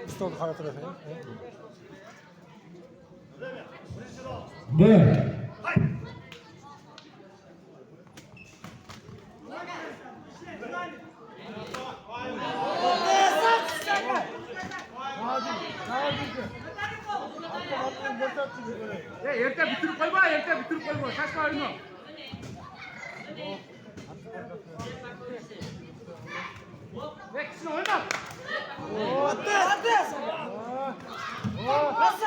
Üst oldu hayatı efendim. B. Erkek bitirip koyma, erkek bitirip koyma. Şaşma oyunu. Bekçisine oyna. Nasıl?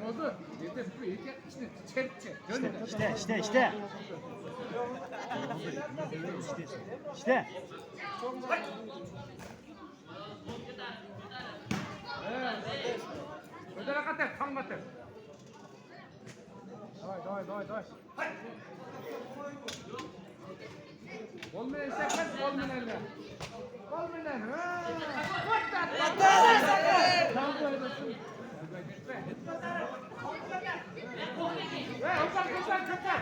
Oldu. Yeter bitmiyor. Erkek içine çelikçe. İşte. Ödere kater, tam kater. Давай. Olmayan sekmez, olmayan elle. Olmayan, ha. Tam koydasın. Köpler.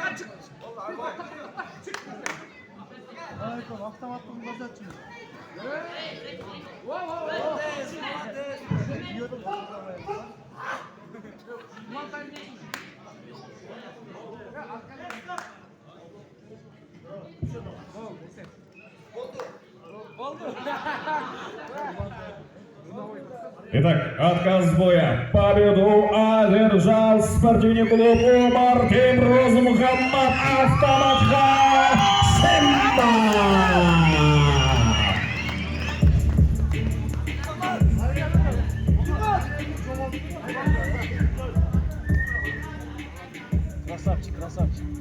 Kaçık. Harika, attım bazı açıyor. Итак, отказ с боя. Победу одержал спортивный клуб Умар Темрuz Muhammad Автоматха Симба. Красавчик.